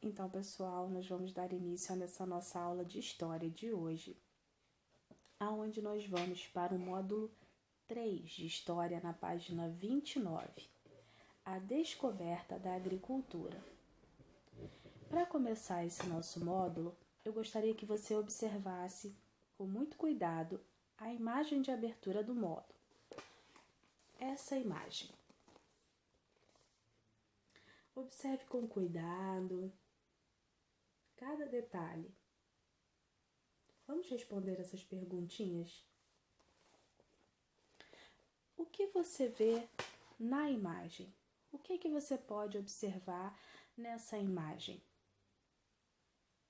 Então, pessoal, nós vamos dar início nessa nossa aula de história de hoje, aonde nós vamos para o módulo 3 de história na página 29, a descoberta da agricultura. Para começar esse nosso módulo, eu gostaria que você observasse com muito cuidado a imagem de abertura do módulo. Essa imagem. Observe com cuidado cada detalhe. Vamos responder essas perguntinhas? O que você vê na imagem? O que você pode observar nessa imagem?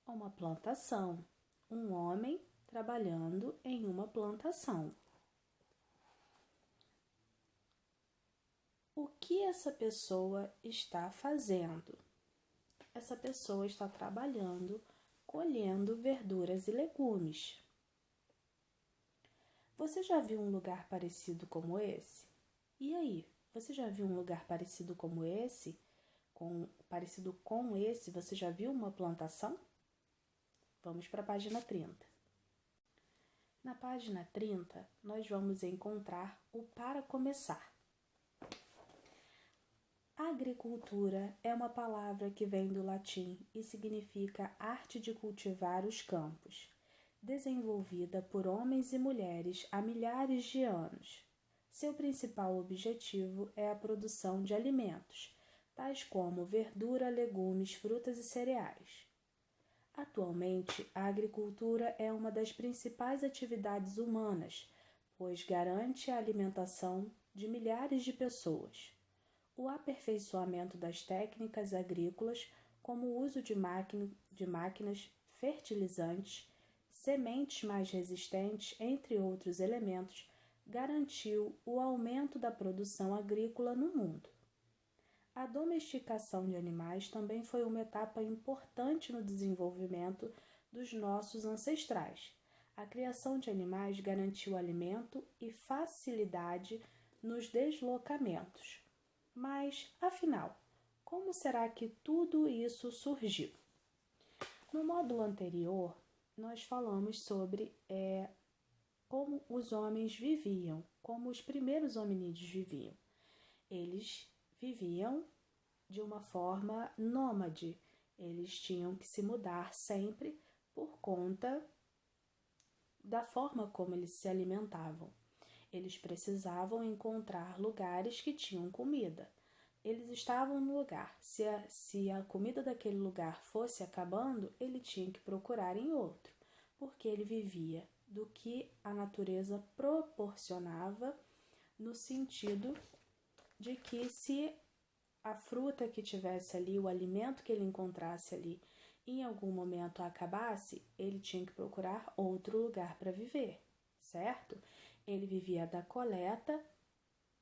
Uma plantação. Um homem trabalhando em uma plantação. O que essa pessoa está fazendo? Essa pessoa está trabalhando, colhendo verduras e legumes. Você já viu um lugar parecido como esse? E aí, você já viu um lugar parecido como esse? Parecido com esse, você já viu uma plantação? Vamos para a página 30. Na página 30, nós vamos encontrar o para começar. Agricultura é uma palavra que vem do latim e significa arte de cultivar os campos, desenvolvida por homens e mulheres há milhares de anos. Seu principal objetivo é a produção de alimentos, tais como verdura, legumes, frutas e cereais. Atualmente, a agricultura é uma das principais atividades humanas, pois garante a alimentação de milhares de pessoas. O aperfeiçoamento das técnicas agrícolas, como o uso de máquinas, fertilizantes, sementes mais resistentes, entre outros elementos, garantiu o aumento da produção agrícola no mundo. A domesticação de animais também foi uma etapa importante no desenvolvimento dos nossos ancestrais. A criação de animais garantiu alimento e facilidade nos deslocamentos. Mas, afinal, como será que tudo isso surgiu? No módulo anterior, nós falamos sobre como os homens viviam, como os primeiros hominídeos viviam. Eles viviam de uma forma nômade, eles tinham que se mudar sempre por conta da forma como eles se alimentavam. Eles precisavam encontrar lugares que tinham comida. Eles estavam no lugar. Se a comida daquele lugar fosse acabando, ele tinha que procurar em outro, porque ele vivia do que a natureza proporcionava, no sentido de que se a fruta que tivesse ali, o alimento que ele encontrasse ali, em algum momento acabasse, ele tinha que procurar outro lugar para viver, certo? Ele vivia da coleta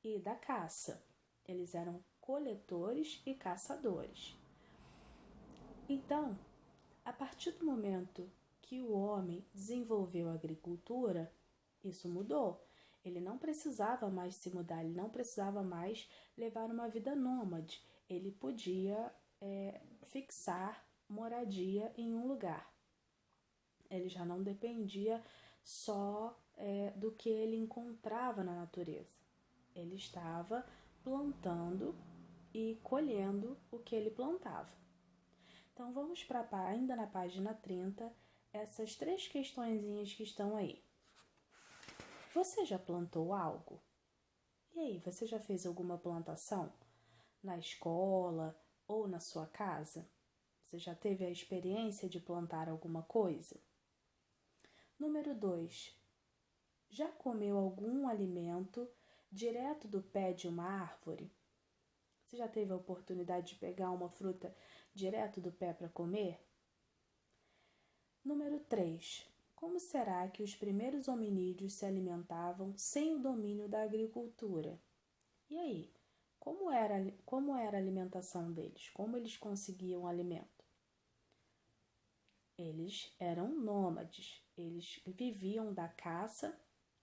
e da caça. Eles eram coletores e caçadores. Então, a partir do momento que o homem desenvolveu a agricultura, isso mudou. Ele não precisava mais se mudar, ele não precisava mais levar uma vida nômade. Ele podia fixar moradia em um lugar. Ele já não dependia só do que ele encontrava na natureza. Ele estava plantando e colhendo o que ele plantava. Então, vamos para ainda na página 30, essas 3 questõezinhas que estão aí. Você já plantou algo? E aí, você já fez alguma plantação? Na escola ou na sua casa? Você já teve a experiência de plantar alguma coisa? Número 2. Já comeu algum alimento direto do pé de uma árvore? Você já teve a oportunidade de pegar uma fruta direto do pé para comer? Número 3. Como será que os primeiros hominídeos se alimentavam sem o domínio da agricultura? E aí, como era a alimentação deles? Como eles conseguiam alimento? Eles eram nômades, eles viviam da caça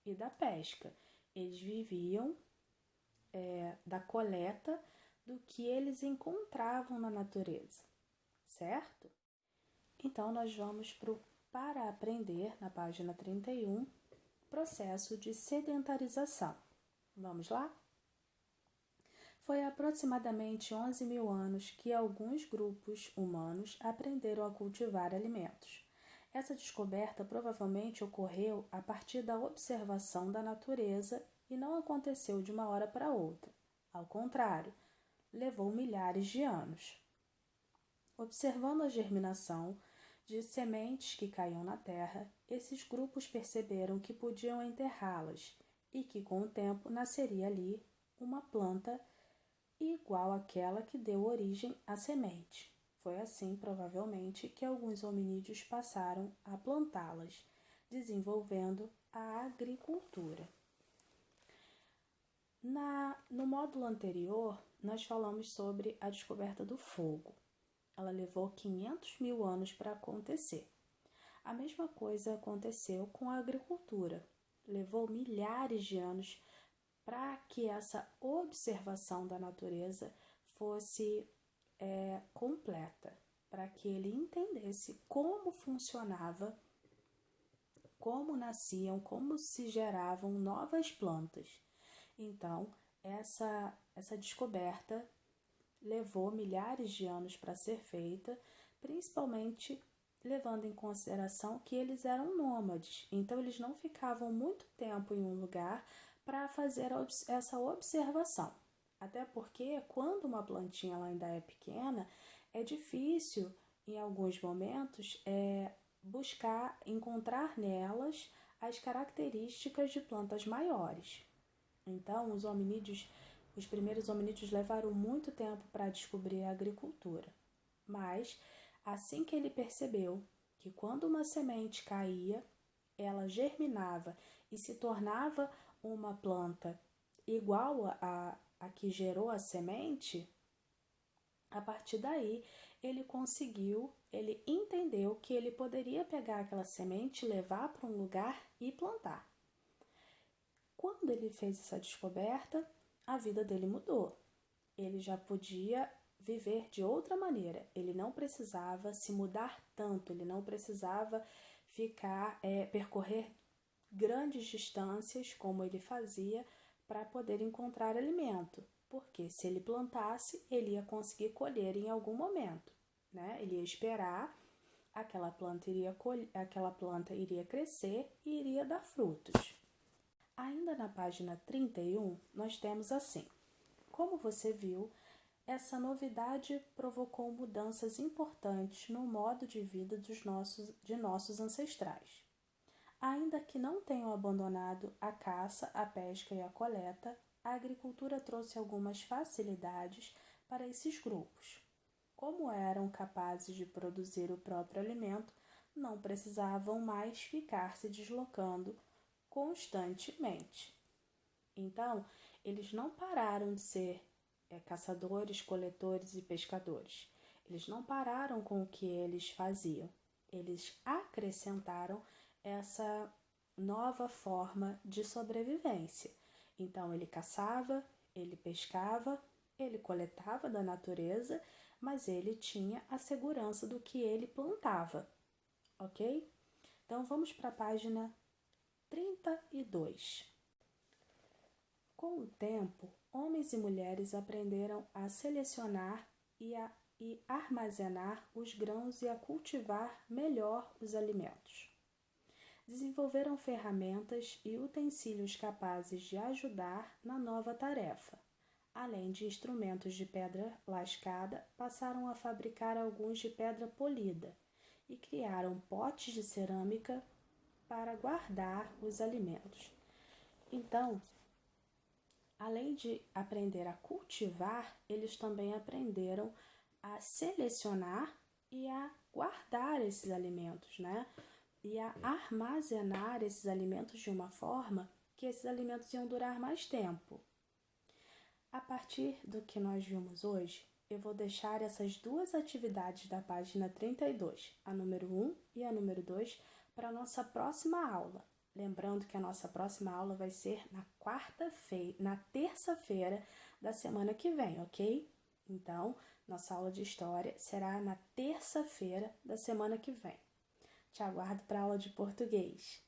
e da pesca. Eles viviam da coleta do que eles encontravam na natureza, certo? Então, nós vamos para aprender, na página 31, processo de sedentarização. Vamos lá? Foi há aproximadamente 11 mil anos que alguns grupos humanos aprenderam a cultivar alimentos. Essa descoberta provavelmente ocorreu a partir da observação da natureza e não aconteceu de uma hora para outra. Ao contrário, levou milhares de anos. Observando a germinação de sementes que caíam na terra, esses grupos perceberam que podiam enterrá-las e que, com o tempo, nasceria ali uma planta igual àquela que deu origem à semente. Foi assim, provavelmente, que alguns hominídeos passaram a plantá-las, desenvolvendo a agricultura. No módulo anterior, nós falamos sobre a descoberta do fogo. Ela levou 500 mil anos para acontecer. A mesma coisa aconteceu com a agricultura. Levou milhares de anos para que essa observação da natureza fosse completa, para que ele entendesse como funcionava, como nasciam, como se geravam novas plantas. Então, essa descoberta levou milhares de anos para ser feita, principalmente levando em consideração que eles eram nômades, então eles não ficavam muito tempo em um lugar para fazer essa observação. Até porque quando uma plantinha ela ainda é pequena, é difícil em alguns momentos encontrar nelas as características de plantas maiores. Então, os primeiros hominídeos levaram muito tempo para descobrir a agricultura. Mas, assim que ele percebeu que quando uma semente caía, ela germinava e se tornava uma planta igual a que gerou a semente, a partir daí ele entendeu que ele poderia pegar aquela semente, levar para um lugar e plantar. Quando ele fez essa descoberta, a vida dele mudou. Ele já podia viver de outra maneira. Ele não precisava se mudar tanto, ele não precisava percorrer grandes distâncias como ele fazia para poder encontrar alimento. Porque se ele plantasse, ele ia conseguir colher em algum momento, né? Ele ia esperar, aquela planta iria crescer e iria dar frutos. Ainda na página 31, nós temos assim: como você viu, essa novidade provocou mudanças importantes no modo de vida de nossos ancestrais. Ainda que não tenham abandonado a caça, a pesca e a coleta, a agricultura trouxe algumas facilidades para esses grupos. Como eram capazes de produzir o próprio alimento, não precisavam mais ficar se deslocando constantemente. Então, eles não pararam de ser caçadores, coletores e pescadores. Eles não pararam com o que eles faziam. Eles acrescentaram essa nova forma de sobrevivência. Então, ele caçava, ele pescava, ele coletava da natureza, mas ele tinha a segurança do que ele plantava, ok? Então, vamos para a página 32. Com o tempo, homens e mulheres aprenderam a selecionar e armazenar os grãos e a cultivar melhor os alimentos. Desenvolveram ferramentas e utensílios capazes de ajudar na nova tarefa. Além de instrumentos de pedra lascada, passaram a fabricar alguns de pedra polida e criaram potes de cerâmica para guardar os alimentos. Então, além de aprender a cultivar, eles também aprenderam a selecionar e a guardar esses alimentos, né? E a armazenar esses alimentos de uma forma que esses alimentos iam durar mais tempo. A partir do que nós vimos hoje, eu vou deixar essas duas atividades da página 32, a número 1 e a número 2, para a nossa próxima aula. Lembrando que a nossa próxima aula vai ser na terça-feira da semana que vem, ok? Então, Nossa aula de história será na terça-feira da semana que vem. Te aguardo para a aula de português.